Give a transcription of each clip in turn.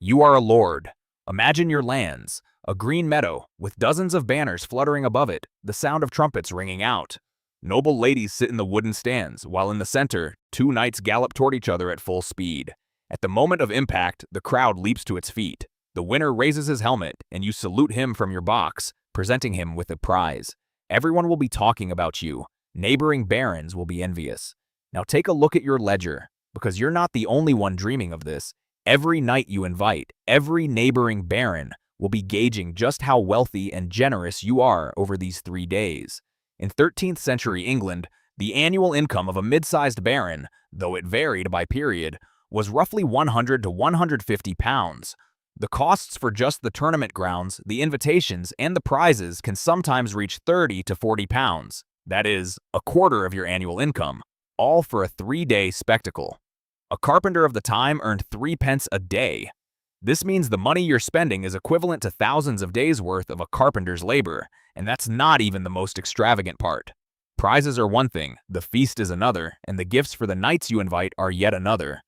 You are a lord. Imagine your lands, a green meadow with dozens of banners fluttering above it, the sound of trumpets ringing out. Noble ladies sit in the wooden stands, while in the center, two knights gallop toward each other at full speed. At the moment of impact, the crowd leaps to its feet. The winner raises his helmet, and you salute him from your box, presenting him with a prize. Everyone will be talking about you. Neighboring barons will be envious. Now take a look at your ledger, because you're not the only one dreaming of this. Every knight you invite, every neighboring baron, will be gauging just how wealthy and generous you are over these 3 days. In 13th century England, the annual income of a mid-sized baron, though it varied by period, was roughly 100 to 150 pounds. The costs for just the tournament grounds, the invitations, and the prizes can sometimes reach 30 to 40 pounds. That is, a quarter of your annual income, all for a 3-day spectacle. A carpenter of the time earned 3 pence a day. This means the money you're spending is equivalent to thousands of days' worth of a carpenter's labor, and that's not even the most extravagant part. Prizes are one thing, the feast is another, and the gifts for the knights you invite are yet another.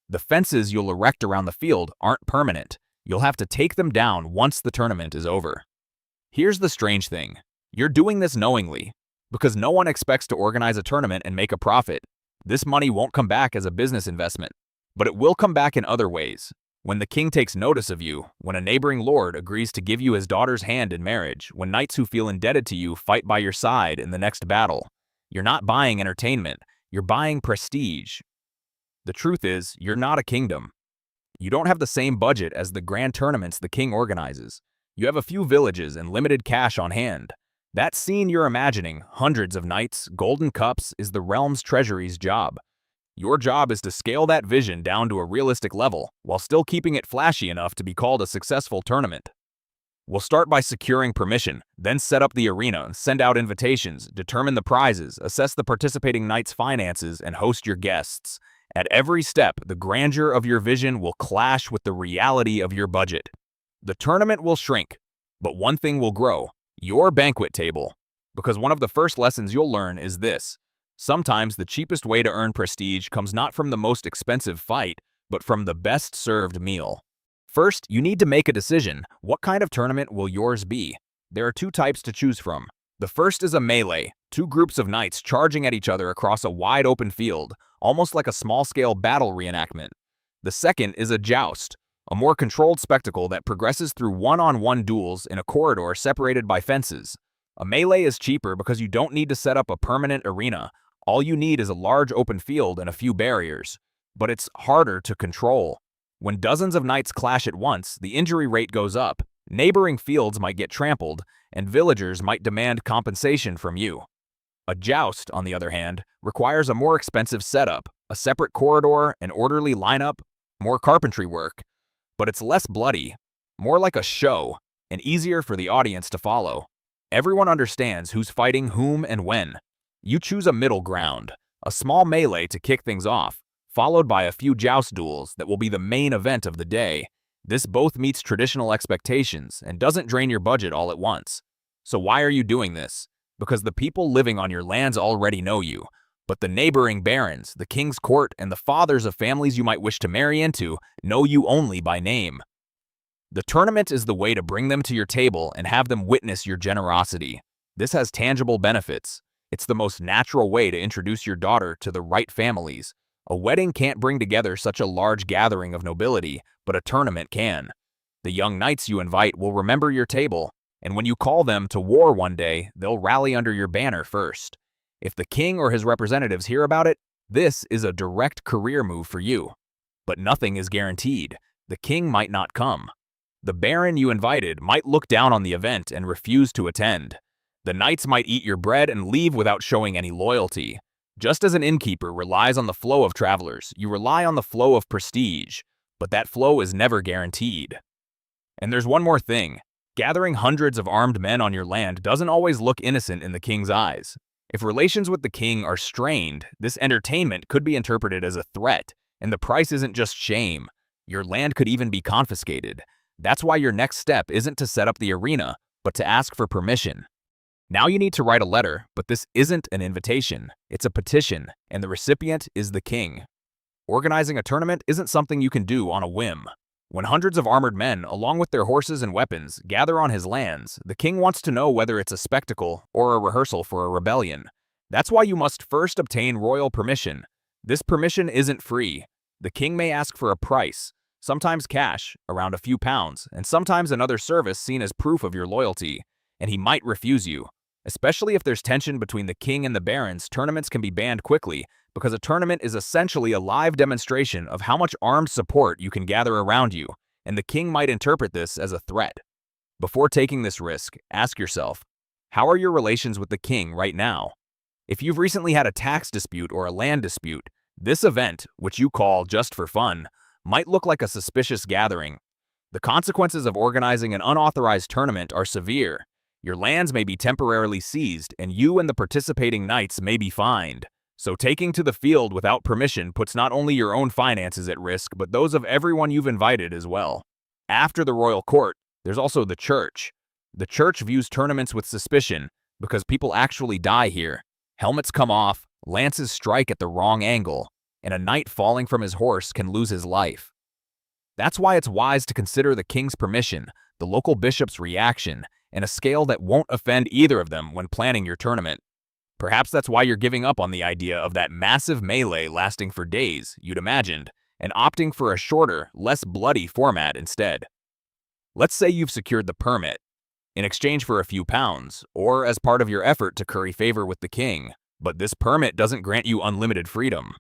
The fences you'll erect around the field aren't permanent. You'll have to take them down once the tournament is over. Here's the strange thing. You're doing this knowingly, because no one expects to organize a tournament and make a profit. This money won't come back as a business investment, but it will come back in other ways. When the king takes notice of you, when a neighboring lord agrees to give you his daughter's hand in marriage, when knights who feel indebted to you fight by your side in the next battle, you're not buying entertainment, you're buying prestige. The truth is, you're not a kingdom. You don't have the same budget as the grand tournaments the king organizes. You have a few villages and limited cash on hand. That scene you're imagining, hundreds of knights, golden cups, is the realm's treasury's job. Your job is to scale that vision down to a realistic level, while still keeping it flashy enough to be called a successful tournament. We'll start by securing permission, then set up the arena, send out invitations, determine the prizes, assess the participating knights' finances, and host your guests. At every step, the grandeur of your vision will clash with the reality of your budget. The tournament will shrink, but one thing will grow: your banquet table. Because one of the first lessons you'll learn is this: sometimes the cheapest way to earn prestige comes not from the most expensive fight, but from the best served meal. First, you need to make a decision. What kind of tournament will yours be? There are 2 types to choose from. The first is a melee, 2 groups of knights charging at each other across a wide open field, almost like a small-scale battle reenactment. The second is a joust, a more controlled spectacle that progresses through one-on-one duels in a corridor separated by fences. A melee is cheaper because you don't need to set up a permanent arena. All you need is a large open field and a few barriers. But it's harder to control. When dozens of knights clash at once, the injury rate goes up. Neighboring fields might get trampled, and villagers might demand compensation from you. A joust, on the other hand, requires a more expensive setup, a separate corridor, an orderly lineup, more carpentry work. But it's less bloody, more like a show, and easier for the audience to follow. Everyone understands who's fighting whom and when. You choose a middle ground, a small melee to kick things off, followed by a few joust duels that will be the main event of the day. This both meets traditional expectations and doesn't drain your budget all at once. So why are you doing this? Because the people living on your lands already know you, but the neighboring barons, the king's court, and the fathers of families you might wish to marry into know you only by name. The tournament is the way to bring them to your table and have them witness your generosity. This has tangible benefits. It's the most natural way to introduce your daughter to the right families. A wedding can't bring together such a large gathering of nobility, but a tournament can. The young knights you invite will remember your table, and when you call them to war one day, they'll rally under your banner first. If the king or his representatives hear about it, this is a direct career move for you. But nothing is guaranteed. The king might not come. The baron you invited might look down on the event and refuse to attend. The knights might eat your bread and leave without showing any loyalty. Just as an innkeeper relies on the flow of travelers, you rely on the flow of prestige, but that flow is never guaranteed. And there's one more thing. Gathering hundreds of armed men on your land doesn't always look innocent in the king's eyes. If relations with the king are strained, this entertainment could be interpreted as a threat, and the price isn't just shame. Your land could even be confiscated. That's why your next step isn't to set up the arena, but to ask for permission. Now you need to write a letter, but this isn't an invitation. It's a petition, and the recipient is the king. Organizing a tournament isn't something you can do on a whim. When hundreds of armored men, along with their horses and weapons, gather on his lands, the king wants to know whether it's a spectacle or a rehearsal for a rebellion. That's why you must first obtain royal permission. This permission isn't free. The king may ask for a price, sometimes cash, around a few pounds, and sometimes another service seen as proof of your loyalty, and he might refuse you. Especially if there's tension between the king and the barons, tournaments can be banned quickly, because a tournament is essentially a live demonstration of how much armed support you can gather around you, and the king might interpret this as a threat. Before taking this risk, ask yourself, how are your relations with the king right now? If you've recently had a tax dispute or a land dispute, this event, which you call just for fun, might look like a suspicious gathering. The consequences of organizing an unauthorized tournament are severe. Your lands may be temporarily seized, and you and the participating knights may be fined. So taking to the field without permission puts not only your own finances at risk, but those of everyone you've invited as well. After the royal court, there's also the church. The church views tournaments with suspicion because people actually die here. Helmets come off, lances strike at the wrong angle, and a knight falling from his horse can lose his life. That's why it's wise to consider the king's permission, the local bishop's reaction, and a scale that won't offend either of them when planning your tournament. Perhaps that's why you're giving up on the idea of that massive melee lasting for days you'd imagined, and opting for a shorter, less bloody format instead. Let's say you've secured the permit, in exchange for a few pounds, or as part of your effort to curry favor with the king, but this permit doesn't grant you unlimited freedom.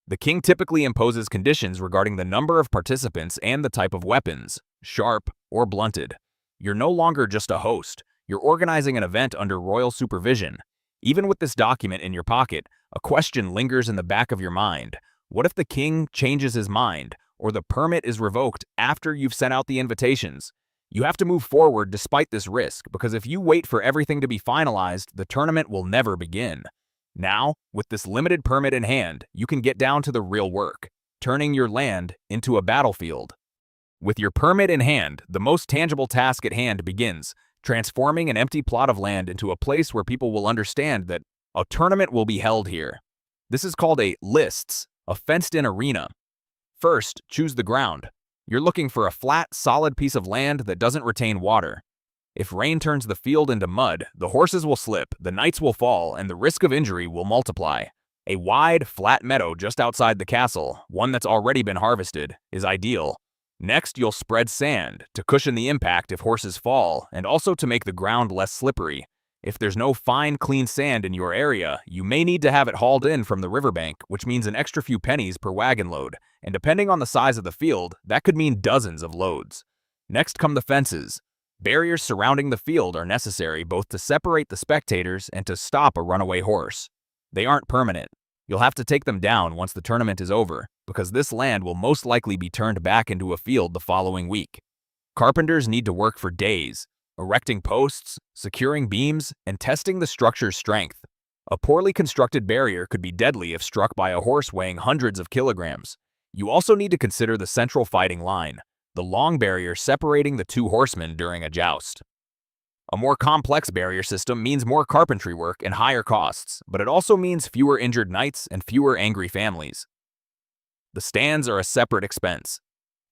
The king typically imposes conditions regarding the number of participants and the type of weapons, sharp or blunted. You're no longer just a host, you're organizing an event under royal supervision. Even with this document in your pocket, a question lingers in the back of your mind. What if the king changes his mind, or the permit is revoked after you've sent out the invitations? You have to move forward despite this risk, because if you wait for everything to be finalized, the tournament will never begin. Now, with this limited permit in hand, you can get down to the real work, turning your land into a battlefield. With your permit in hand, the most tangible task at hand begins, transforming an empty plot of land into a place where people will understand that a tournament will be held here. This is called a lists, a fenced-in arena. First, choose the ground. You're looking for a flat, solid piece of land that doesn't retain water. If rain turns the field into mud, the horses will slip, the knights will fall, and the risk of injury will multiply. A wide, flat meadow just outside the castle, one that's already been harvested, is ideal. Next, you'll spread sand to cushion the impact if horses fall, and also to make the ground less slippery. If there's no fine, clean sand in your area, you may need to have it hauled in from the riverbank, which means an extra few pennies per wagon load, and depending on the size of the field, that could mean dozens of loads. Next come the fences. Barriers surrounding the field are necessary both to separate the spectators and to stop a runaway horse. They aren't permanent. You'll have to take them down once the tournament is over, because this land will most likely be turned back into a field the following week. Carpenters need to work for days, erecting posts, securing beams, and testing the structure's strength. A poorly constructed barrier could be deadly if struck by a horse weighing hundreds of kilograms. You also need to consider the central fighting line, the long barrier separating the two horsemen during a joust. A more complex barrier system means more carpentry work and higher costs, but it also means fewer injured knights and fewer angry families. The stands are a separate expense.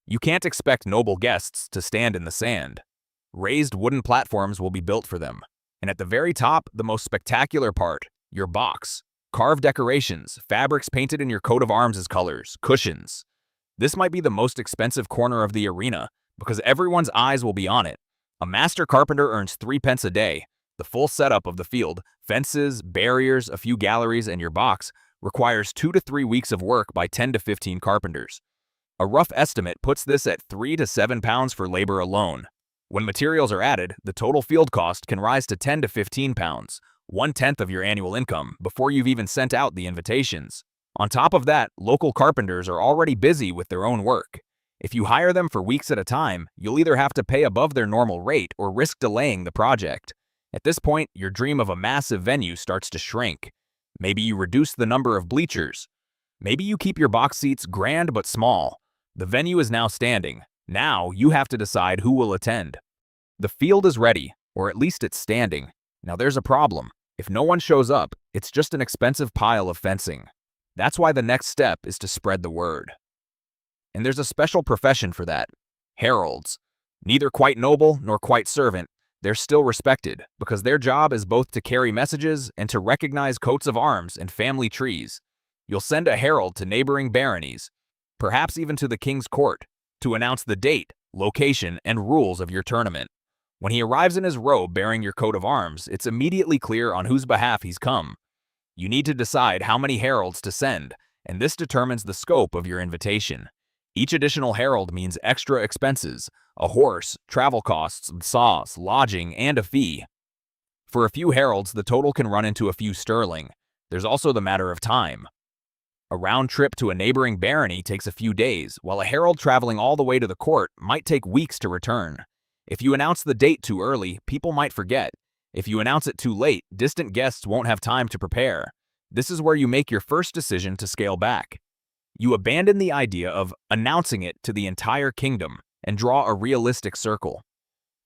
You can't expect noble guests to stand in the sand. Raised wooden platforms will be built for them. And at the very top, the most spectacular part, your box. Carved decorations, fabrics painted in your coat of arms' colors, cushions. This might be the most expensive corner of the arena, because everyone's eyes will be on it. A master carpenter earns 3 pence a day. The full setup of the field, fences, barriers, a few galleries, and your box, requires 2 to 3 weeks of work by 10 to 15 carpenters. A rough estimate puts this at £3 to £7 for labor alone. When materials are added, the total field cost can rise to £10 to £15, 1/10 of your annual income, before you've even sent out the invitations. On top of that, local carpenters are already busy with their own work. If you hire them for weeks at a time, you'll either have to pay above their normal rate or risk delaying the project. At this point, your dream of a massive venue starts to shrink. Maybe you reduce the number of bleachers. Maybe you keep your box seats grand but small. The venue is now standing. Now you have to decide who will attend. The field is ready, or at least it's standing. Now there's a problem. If no one shows up, it's just an expensive pile of fencing. That's why the next step is to spread the word. And there's a special profession for that. Heralds. Neither quite noble nor quite servant, they're still respected because their job is both to carry messages and to recognize coats of arms and family trees. You'll send a herald to neighboring baronies, perhaps even to the king's court, to announce the date, location, and rules of your tournament. When he arrives in his robe bearing your coat of arms, it's immediately clear on whose behalf he's come. You need to decide how many heralds to send, and this determines the scope of your invitation. Each additional herald means extra expenses: a horse, travel costs, sauce, lodging, and a fee. For a few heralds, the total can run into a few sterling. There's also the matter of time. A round trip to a neighboring barony takes a few days, while a herald traveling all the way to the court might take weeks to return. If you announce the date too early, people might forget. If you announce it too late, distant guests won't have time to prepare. This is where you make your first decision to scale back. You abandon the idea of announcing it to the entire kingdom and draw a realistic circle.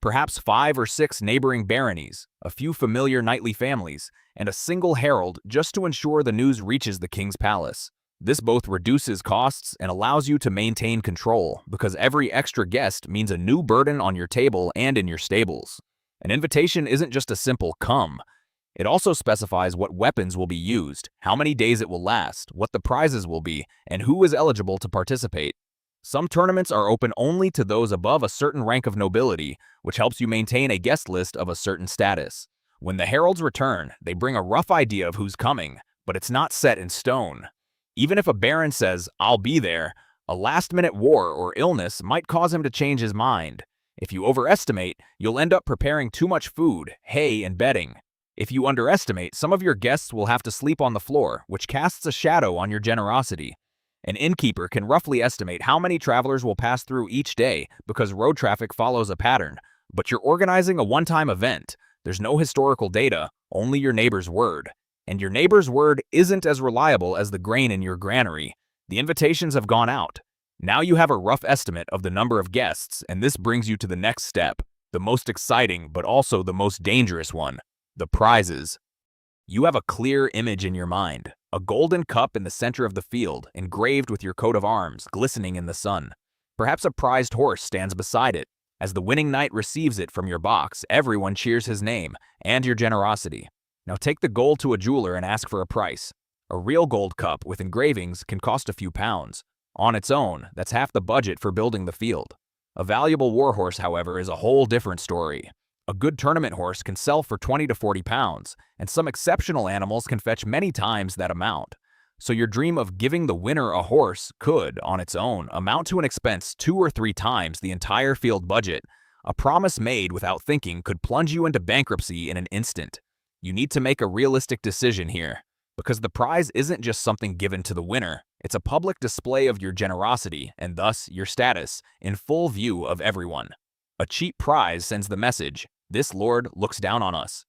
Perhaps 5 or 6 neighboring baronies, a few familiar knightly families, and a single herald just to ensure the news reaches the king's palace. This both reduces costs and allows you to maintain control because every extra guest means a new burden on your table and in your stables. An invitation isn't just a simple come. It also specifies what weapons will be used, how many days it will last, what the prizes will be, and who is eligible to participate. Some tournaments are open only to those above a certain rank of nobility, which helps you maintain a guest list of a certain status. When the heralds return, they bring a rough idea of who's coming, but it's not set in stone. Even if a baron says, "I'll be there," a last-minute war or illness might cause him to change his mind. If you overestimate, you'll end up preparing too much food, hay, and bedding. If you underestimate, some of your guests will have to sleep on the floor, which casts a shadow on your generosity. An innkeeper can roughly estimate how many travelers will pass through each day because road traffic follows a pattern, but you're organizing a one-time event. There's no historical data, only your neighbor's word. And your neighbor's word isn't as reliable as the grain in your granary. The invitations have gone out. Now you have a rough estimate of the number of guests, and this brings you to the next step, the most exciting but also the most dangerous one: the prizes. You have a clear image in your mind, a golden cup in the center of the field, engraved with your coat of arms, glistening in the sun. Perhaps a prized horse stands beside it. As the winning knight receives it from your box, everyone cheers his name and your generosity. Now take the gold to a jeweler and ask for a price. A real gold cup with engravings can cost a few pounds. On its own, that's half the budget for building the field. A valuable war horse, however, is a whole different story. A good tournament horse can sell for 20 to 40 pounds, and some exceptional animals can fetch many times that amount. So your dream of giving the winner a horse could, on its own, amount to an expense 2 or 3 times the entire field budget. A promise made without thinking could plunge you into bankruptcy in an instant. You need to make a realistic decision here, because the prize isn't just something given to the winner. It's a public display of your generosity, and thus your status, in full view of everyone. A cheap prize sends the message, "This lord looks down on us."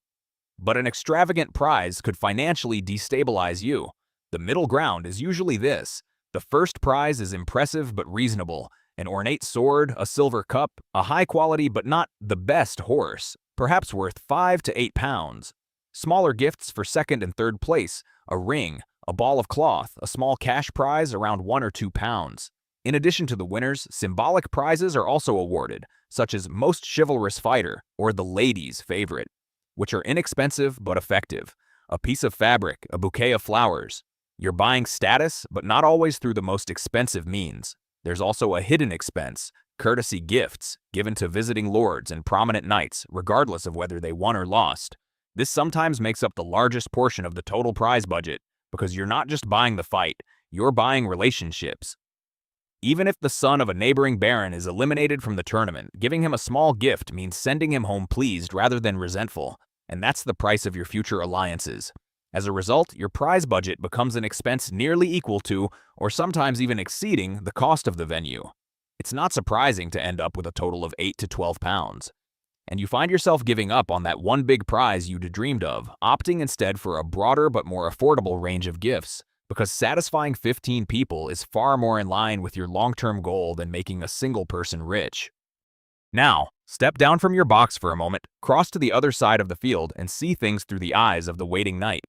But an extravagant prize could financially destabilize you. The middle ground is usually this. The first prize is impressive but reasonable: an ornate sword, a silver cup, a high-quality but not the best horse, perhaps worth 5 to 8 pounds. Smaller gifts for second and third place: a ring, a ball of cloth, a small cash prize around 1 or 2 pounds. In addition to the winners, symbolic prizes are also awarded, such as Most Chivalrous Fighter or the Lady's Favorite, which are inexpensive but effective. A piece of fabric, a bouquet of flowers. You're buying status, but not always through the most expensive means. There's also a hidden expense: courtesy gifts given to visiting lords and prominent knights, regardless of whether they won or lost. This sometimes makes up the largest portion of the total prize budget, because you're not just buying the fight, you're buying relationships. Even if the son of a neighboring baron is eliminated from the tournament, giving him a small gift means sending him home pleased rather than resentful, and that's the price of your future alliances. As a result, your prize budget becomes an expense nearly equal to, or sometimes even exceeding, the cost of the venue. It's not surprising to end up with a total of 8 to 12 pounds. And you find yourself giving up on that one big prize you'd dreamed of, opting instead for a broader but more affordable range of gifts, because satisfying 15 people is far more in line with your long-term goal than making a single person rich. Now, step down from your box for a moment, cross to the other side of the field, and see things through the eyes of the waiting knight.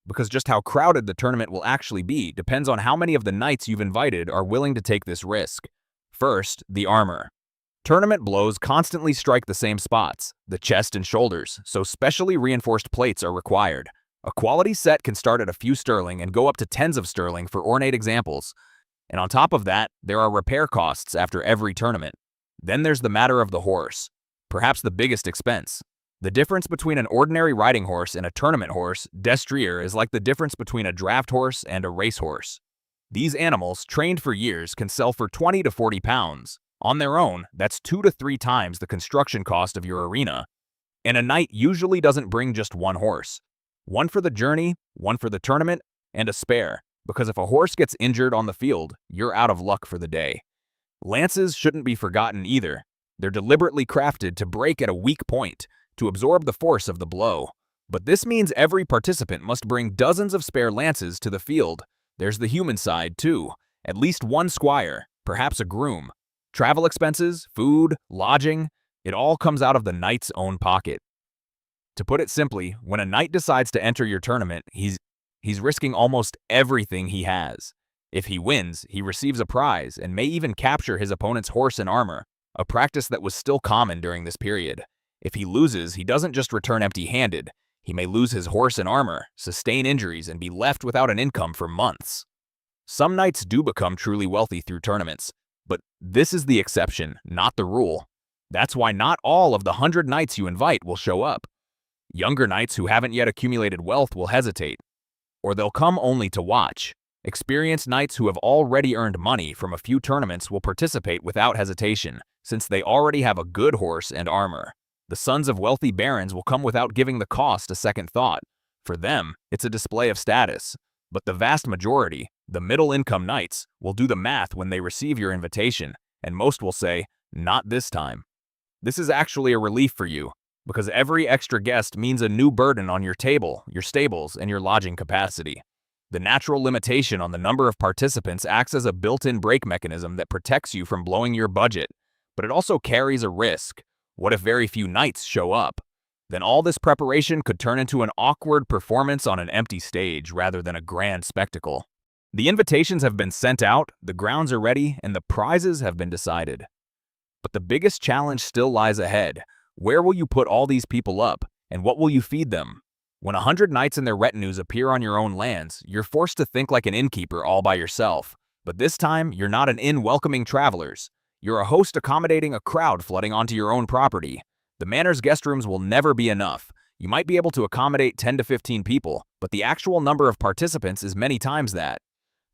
Because just how crowded the tournament will actually be depends on how many of the knights you've invited are willing to take this risk. First, the armor. Tournament blows constantly strike the same spots, the chest and shoulders, so specially reinforced plates are required. A quality set can start at a few sterling and go up to tens of sterling for ornate examples. And on top of that, there are repair costs after every tournament. Then there's the matter of the horse, perhaps the biggest expense. The difference between an ordinary riding horse and a tournament horse, destrier, is like the difference between a draft horse and a racehorse. These animals, trained for years, can sell for 20 to 40 pounds. On their own, that's 2 to 3 times the construction cost of your arena. And a knight usually doesn't bring just one horse. One for the journey, one for the tournament, and a spare, because if a horse gets injured on the field, you're out of luck for the day. Lances shouldn't be forgotten either. They're deliberately crafted to break at a weak point, to absorb the force of the blow. But this means every participant must bring dozens of spare lances to the field. There's the human side, too. At least one squire, perhaps a groom. Travel expenses, food, lodging, it all comes out of the knight's own pocket. To put it simply, when a knight decides to enter your tournament, he's risking almost everything he has. If he wins, he receives a prize and may even capture his opponent's horse and armor, a practice that was still common during this period. If he loses, he doesn't just return empty-handed. He may lose his horse and armor, sustain injuries, and be left without an income for months. Some knights do become truly wealthy through tournaments, but this is the exception, not the rule. That's why not all of the 100 knights you invite will show up. Younger knights who haven't yet accumulated wealth will hesitate, or they'll come only to watch. Experienced knights who have already earned money from a few tournaments will participate without hesitation, since they already have a good horse and armor. The sons of wealthy barons will come without giving the cost a second thought. For them, it's a display of status. But the vast majority, the middle-income knights, will do the math when they receive your invitation, and most will say, "Not this time." This is actually a relief for you, because every extra guest means a new burden on your table, your stables, and your lodging capacity. The natural limitation on the number of participants acts as a built-in brake mechanism that protects you from blowing your budget, but it also carries a risk. What if very few knights show up? Then all this preparation could turn into an awkward performance on an empty stage rather than a grand spectacle. The invitations have been sent out, the grounds are ready, and the prizes have been decided. But the biggest challenge still lies ahead. Where will you put all these people up, and what will you feed them? When 100 knights and their retinues appear on your own lands, you're forced to think like an innkeeper all by yourself. But this time, you're not an inn welcoming travelers. You're a host accommodating a crowd flooding onto your own property. The manor's guest rooms will never be enough. You might be able to accommodate 10 to 15 people, but the actual number of participants is many times that.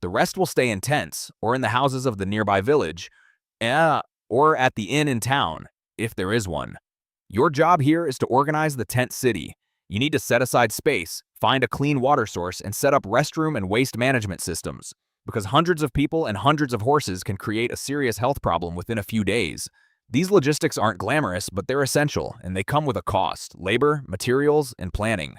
The rest will stay in tents, or in the houses of the nearby village, or at the inn in town, if there is one. Your job here is to organize the tent city. You need to set aside space, find a clean water source, and set up restroom and waste management systems. Because hundreds of people and hundreds of horses can create a serious health problem within a few days. These logistics aren't glamorous, but they're essential, and they come with a cost: labor, materials, and planning.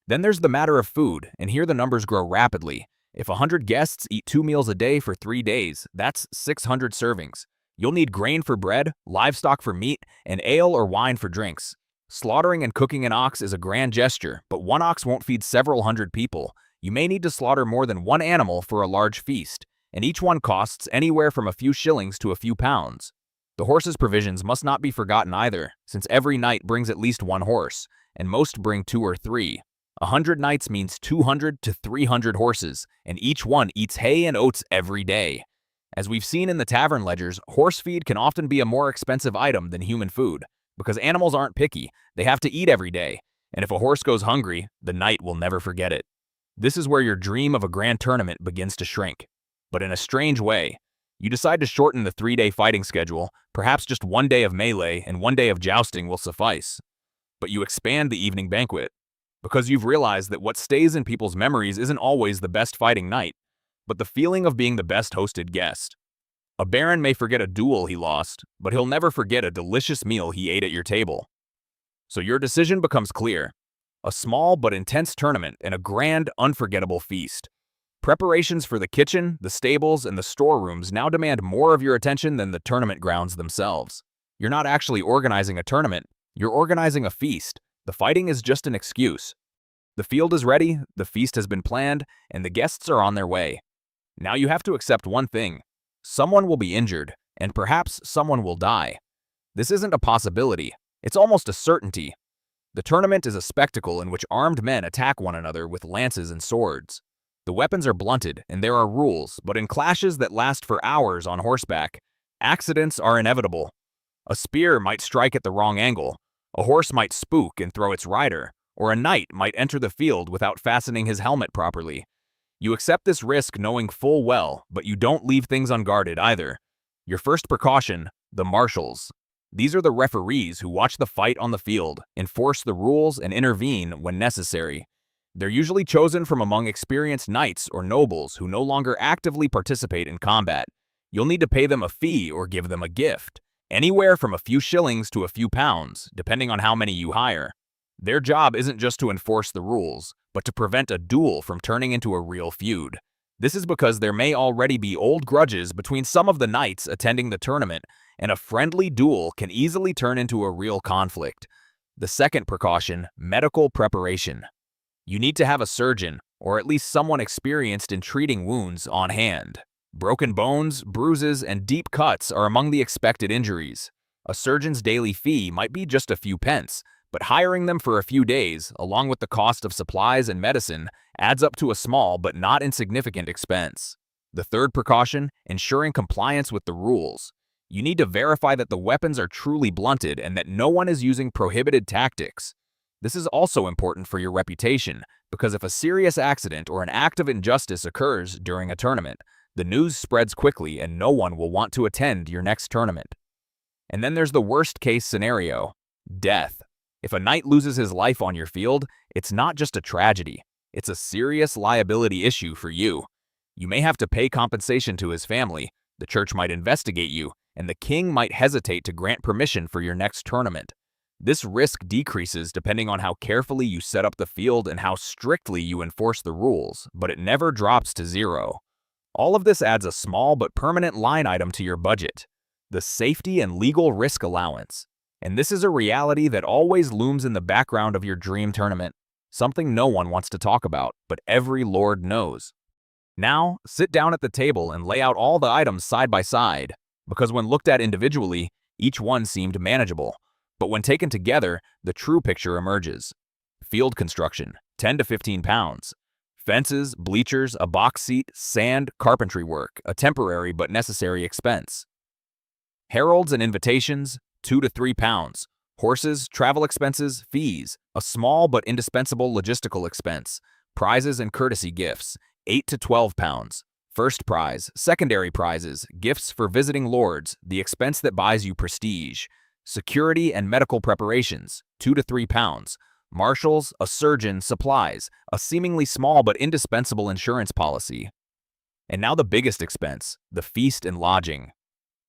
Then there's the matter of food, and here the numbers grow rapidly. If 100 guests eat 2 meals a day for 3 days, that's 600 servings. You'll need grain for bread, livestock for meat, and ale or wine for drinks. Slaughtering and cooking an ox is a grand gesture, but one ox won't feed several hundred people. You may need to slaughter more than one animal for a large feast, and each one costs anywhere from a few shillings to a few pounds. The horses' provisions must not be forgotten either, since every knight brings at least one horse, and most bring 2 or 3. 100 knights means 200 to 300 horses, and each one eats hay and oats every day. As we've seen in the tavern ledgers, horse feed can often be a more expensive item than human food, because animals aren't picky, they have to eat every day, and if a horse goes hungry, the knight will never forget it. This is where your dream of a grand tournament begins to shrink. But in a strange way, you decide to shorten the 3-day fighting schedule. Perhaps just 1 day of melee and 1 day of jousting will suffice. But you expand the evening banquet, because you've realized that what stays in people's memories isn't always the best fighting knight, but the feeling of being the best hosted guest. A baron may forget a duel he lost, but he'll never forget a delicious meal he ate at your table. So your decision becomes clear: a small but intense tournament and a grand, unforgettable feast. Preparations for the kitchen, the stables, and the storerooms now demand more of your attention than the tournament grounds themselves. You're not actually organizing a tournament, you're organizing a feast. The fighting is just an excuse. The field is ready, the feast has been planned, and the guests are on their way. Now you have to accept one thing: someone will be injured, and perhaps someone will die. This isn't a possibility, it's almost a certainty. The tournament is a spectacle in which armed men attack one another with lances and swords. The weapons are blunted, and there are rules, but in clashes that last for hours on horseback, accidents are inevitable. A spear might strike at the wrong angle, a horse might spook and throw its rider, or a knight might enter the field without fastening his helmet properly. You accept this risk knowing full well, but you don't leave things unguarded either. Your first precaution, the marshals. These are the referees who watch the fight on the field, enforce the rules, and intervene when necessary. They're usually chosen from among experienced knights or nobles who no longer actively participate in combat. You'll need to pay them a fee or give them a gift, anywhere from a few shillings to a few pounds, depending on how many you hire. Their job isn't just to enforce the rules, but to prevent a duel from turning into a real feud. This is because there may already be old grudges between some of the knights attending the tournament, and a friendly duel can easily turn into a real conflict. The second precaution, medical preparation. You need to have a surgeon, or at least someone experienced in treating wounds, on hand. Broken bones, bruises, and deep cuts are among the expected injuries. A surgeon's daily fee might be just a few pence, but hiring them for a few days, along with the cost of supplies and medicine, adds up to a small but not insignificant expense. The third precaution, ensuring compliance with the rules. You need to verify that the weapons are truly blunted and that no one is using prohibited tactics. This is also important for your reputation, because if a serious accident or an act of injustice occurs during a tournament, the news spreads quickly and no one will want to attend your next tournament. And then there's the worst-case scenario, death. If a knight loses his life on your field, it's not just a tragedy, it's a serious liability issue for you. You may have to pay compensation to his family, the church might investigate you, and the king might hesitate to grant permission for your next tournament. This risk decreases depending on how carefully you set up the field and how strictly you enforce the rules, but it never drops to zero. All of this adds a small but permanent line item to your budget, the safety and legal risk allowance. And this is a reality that always looms in the background of your dream tournament, something no one wants to talk about, but every lord knows. Now, sit down at the table and lay out all the items side by side, because when looked at individually, each one seemed manageable. But when taken together, the true picture emerges. Field construction, 10 to 15 pounds. Fences, bleachers, a box seat, sand, carpentry work, a temporary but necessary expense. Heralds and invitations, 2 to 3 pounds. Horses, travel expenses, fees, a small but indispensable logistical expense. Prizes and courtesy gifts, 8 to 12 pounds. First prize, secondary prizes, gifts for visiting lords, the expense that buys you prestige. Security and medical preparations, 2 to 3 pounds. Marshals, a surgeon, supplies, a seemingly small but indispensable insurance policy. And now the biggest expense, the feast and lodging.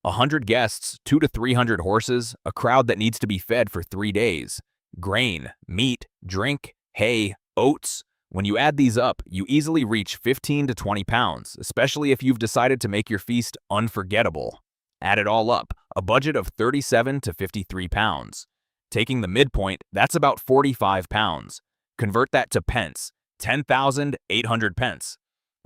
100 guests, 2 to 300 horses, a crowd that needs to be fed for 3 days. Grain, meat, drink, hay, oats. When you add these up, you easily reach 15 to 20 pounds, especially if you've decided to make your feast unforgettable. Add it all up, a budget of 37 to 53 pounds. Taking the midpoint, that's about 45 pounds. Convert that to pence, 10,800 pence.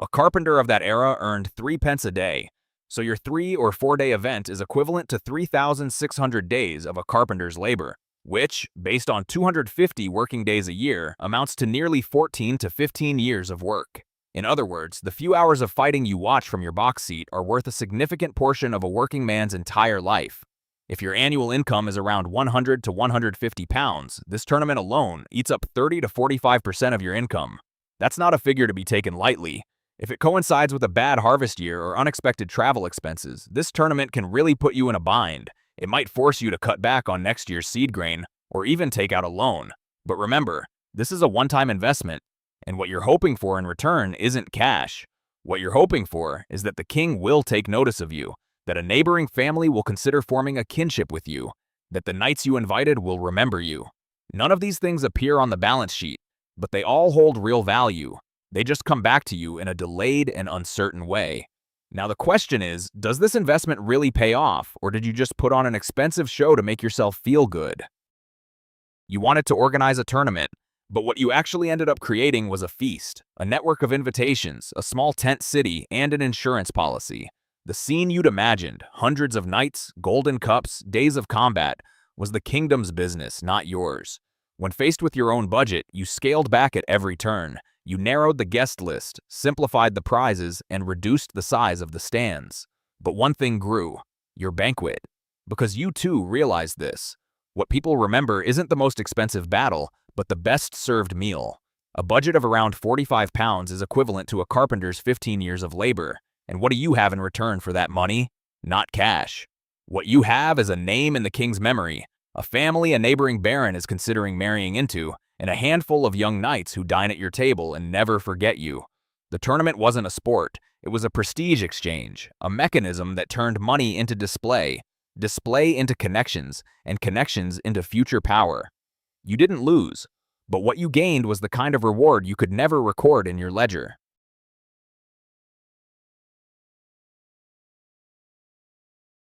A carpenter of that era earned 3 pence a day. So your 3 or 4 day event is equivalent to 3,600 days of a carpenter's labor, which, based on 250 working days a year, amounts to nearly 14 to 15 years of work. In other words, the few hours of fighting you watch from your box seat are worth a significant portion of a working man's entire life. If your annual income is around 100 to 150 pounds, this tournament alone eats up 30 to 45% of your income. That's not a figure to be taken lightly. If it coincides with a bad harvest year or unexpected travel expenses, this tournament can really put you in a bind. It might force you to cut back on next year's seed grain, or even take out a loan. But remember, this is a one-time investment, and what you're hoping for in return isn't cash. What you're hoping for is that the king will take notice of you, that a neighboring family will consider forming a kinship with you, that the knights you invited will remember you. None of these things appear on the balance sheet, but they all hold real value. They just come back to you in a delayed and uncertain way. Now the question is, does this investment really pay off, or did you just put on an expensive show to make yourself feel good? You wanted to organize a tournament, but what you actually ended up creating was a feast, a network of invitations, a small tent city, and an insurance policy. The scene you'd imagined, hundreds of knights, golden cups, days of combat, was the kingdom's business, not yours. When faced with your own budget, you scaled back at every turn. You narrowed the guest list, simplified the prizes, and reduced the size of the stands. But one thing grew: your banquet. Because you too realized this. What people remember isn't the most expensive battle, but the best served meal. A budget of around £45 is equivalent to a carpenter's 15 years of labor. And what do you have in return for that money? Not cash. What you have is a name in the king's memory, a family a neighboring baron is considering marrying into, and a handful of young knights who dine at your table and never forget you. The tournament wasn't a sport, it was a prestige exchange, a mechanism that turned money into display, display into connections, and connections into future power. You didn't lose, but what you gained was the kind of reward you could never record in your ledger.